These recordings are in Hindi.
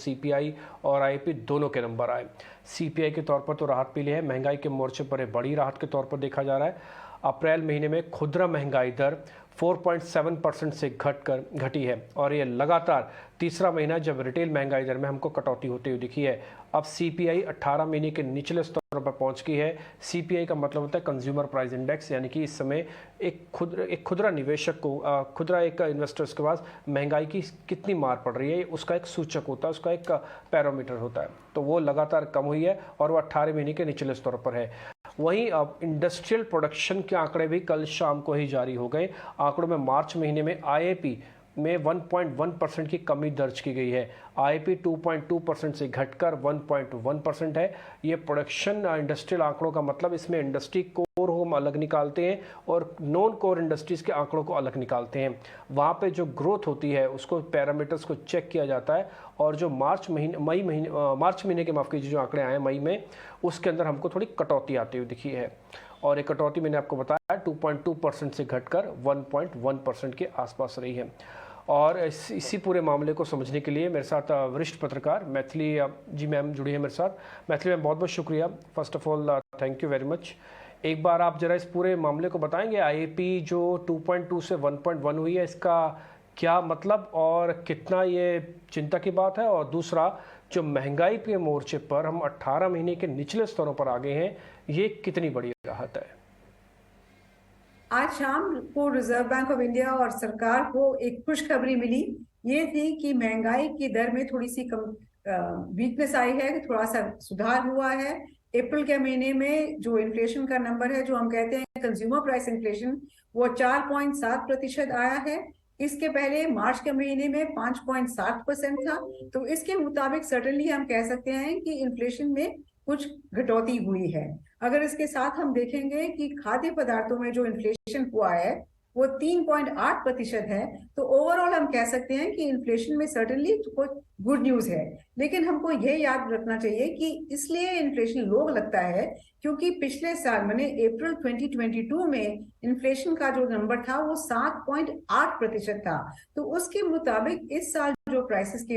सीपीआई और आईपी दोनों के नंबर आए। सीपीआई के तौर पर तो राहत मिली है, महंगाई के मोर्चे पर एक बड़ी राहत के तौर पर देखा जा रहा है। अप्रैल महीने में खुदरा महंगाई दर 4.7% से घटी है और ये लगातार तीसरा महीना जब रिटेल महंगाई दर में हमको कटौती होती हुई दिखी है। अब सीपीआई 18 महीने के निचले स्तरों पर पहुंच गई है। सीपीआई का मतलब होता है कंज्यूमर प्राइस इंडेक्स, यानी कि इस समय एक खुदरा निवेशक को, खुदरा एक इन्वेस्टर्स के पास महंगाई की कितनी मार पड़ रही है उसका एक सूचक होता है, उसका एक पैरामीटर होता है। तो वो लगातार कम हुई है और वो 18 महीने के निचले स्तरों पर है। वहीं अब इंडस्ट्रियल प्रोडक्शन के आंकड़े भी कल शाम को ही जारी हो गए। आंकड़ों में मार्च महीने में आईआईपी में 1.1% की कमी दर्ज की गई है। आईआईपी 2.2% से घटकर 1.1% है। ये प्रोडक्शन इंडस्ट्रियल आंकड़ों का मतलब इसमें इंडस्ट्री कोर हम अलग निकालते हैं और नॉन कोर इंडस्ट्रीज के आंकड़ों को अलग निकालते हैं। वहाँ पे जो ग्रोथ होती है उसको पैरामीटर्स को चेक किया जाता है और जो मार्च महीने के माफ़ कीजिए जो आंकड़े आए मई में, उसके अंदर हमको थोड़ी कटौती आती हुई दिखी है और एक कटौती मैंने आपको बताया 2.2% से घटकर 1.1% के आसपास रही है। और इसी पूरे मामले को समझने के लिए मेरे साथ वरिष्ठ पत्रकार मैथिली जी मैम जुड़ी है मेरे साथ। मैथिली मैम बहुत बहुत शुक्रिया, first of all thank you very much. एक बार आप जरा इस पूरे मामले को बताएंगे, आईआईपी जो 2.2 से 1.1 हुई है, इसका क्या मतलब और कितना ये चिंता की बात है, और दूसरा जो महंगाई के मोर्चे पर हम 18 महीने के निचले स्तरों पर आ गए हैं, ये कितनी बड़ी राहत है? आज शाम को रिजर्व बैंक ऑफ इंडिया और सरकार को एक खुशखबरी मिली। ये थी कि महंगाई की दर में थोड़ी सी वीकनेस आई है, थोड़ा सा सुधार हुआ है। अप्रैल के महीने में जो इन्फ्लेशन का नंबर है, जो हम कहते हैं कंज्यूमर प्राइस इन्फ्लेशन, वो 4.7% आया है। इसके पहले मार्च के महीने में 5.7% था। तो इसके मुताबिक सर्टेनली हम कह सकते हैं कि इन्फ्लेशन में कुछ घटौती हुई है। अगर इसके साथ हम देखेंगे कि खाद्य पदार्थों में जो इन्फ्लेशन हुआ है वो 3.8% है, तो ओवरऑल हम कह सकते हैं कि इन्फ्लेशन में सर्टेनली कोई गुड न्यूज है। लेकिन हमको यह याद रखना चाहिए कि इसलिए इन्फ्लेशन लो लगता है क्योंकि पिछले साल माने अप्रैल 2022 में इन्फ्लेशन का जो नंबर था वो 7.8% था। तो उसके मुताबिक इस साल जो प्राइसेस की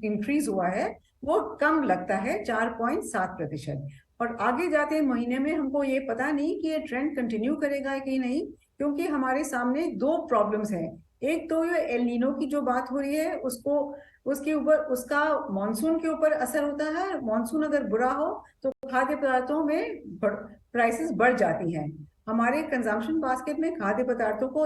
इंक्रीज हुआ है वो कम लगता है, 4.7%। और आगे जाते महीने में हमको ये पता नहीं कि ये ट्रेंड कंटिन्यू करेगा कि नहीं, क्योंकि हमारे सामने दो प्रॉब्लम्स हैं। एक तो ये एल नीनो की जो बात हो रही है उसके ऊपर उसका मॉनसून के ऊपर असर होता है। मॉनसून अगर बुरा हो तो खाद्य पदार्थों में प्राइसेस बढ़ जाती हैं। हमारे कंजम्पशन बास्केट में खाद्य पदार्थों को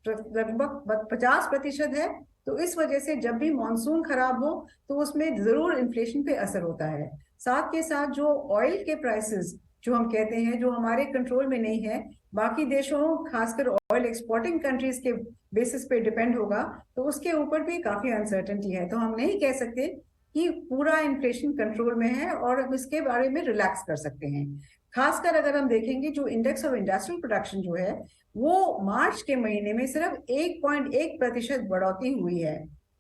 लगभग 50% है। तो इस वजह से जब भी मॉनसून खराब हो तो उसमें जरूर इन्फ्लेशन पे असर होता है। साथ के साथ जो ऑयल के प्राइसेस जो हम कहते हैं, जो हमारे कंट्रोल में नहीं है, बाकी देशों खासकर ऑयल एक्सपोर्टिंग कंट्रीज के बेसिस पे डिपेंड होगा, तो उसके ऊपर भी काफी अनसर्टेनिटी है। तो हम नहीं कह सकते कि पूरा इन्फ्लेशन कंट्रोल में है और इसके बारे में रिलैक्स कर सकते हैं। खासकर अगर हम देखेंगे जो इंडेक्स ऑफ इंडस्ट्रियल प्रोडक्शन जो है वो मार्च के महीने में सिर्फ 1.1% बढ़ोतरी हुई है।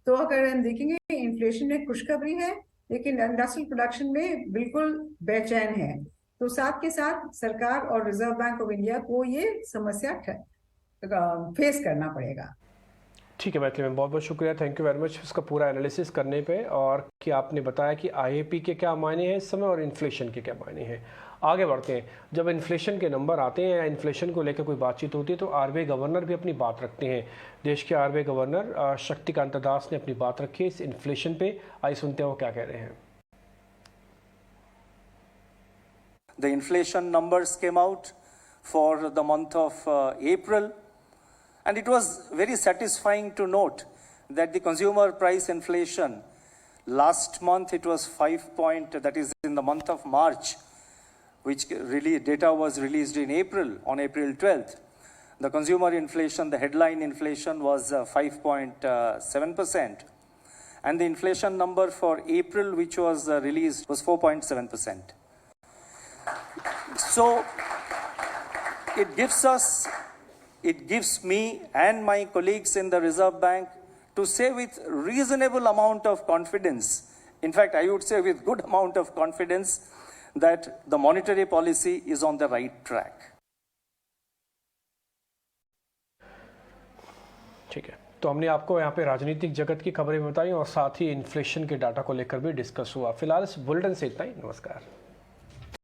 तो अगर हम देखेंगे इन्फ्लेशन में खुशखबरी है, लेकिन इंडस्ट्रियल प्रोडक्शन में बिल्कुल बेचैन है। तो साथ के साथ सरकार और रिजर्व बैंक ऑफ इंडिया को ये समस्या फेस करना पड़ेगा। ठीक है मैथिली मैम, बहुत बहुत शुक्रिया, थैंक यू वेरी मच इसका पूरा एनालिसिस करने पे, और कि आपने बताया कि आईआईपी के क्या मायने हैं इस समय और इन्फ्लेशन के क्या मायने हैं। आगे बढ़ते हैं। जब इन्फ्लेशन के नंबर आते हैं या इन्फ्लेशन को लेकर कोई बातचीत होती है तो आरबीआई गवर्नर भी अपनी बात रखते हैं। देश के आरबीआई गवर्नर शक्तिकांत दास ने अपनी बात रखी है इस इन्फ्लेशन पे। आइए सुनते हैं वो क्या कह रहे हैं। The inflation numbers came out for the month of April, and it was very satisfying to note that the consumer price inflation last month it was 5 that is in the month of March, which really data was released in April, on April 12th. The consumer inflation, the headline inflation was 5.7%, and the inflation number for April which was released was 4.7%. So it gives me and my colleagues in the Reserve Bank to say with reasonable amount of confidence, in fact I would say with good amount of confidence, that the monetary policy is on the right track. ठीक है। तो हमने आपको यहाँ पे राजनीतिक जगत की खबरें बताई और साथ ही इन्फ्लेशन के डाटा को लेकर भी डिस्कस हुआ। फिलहाल इस बुलेटिन से इतना ही। नमस्कार।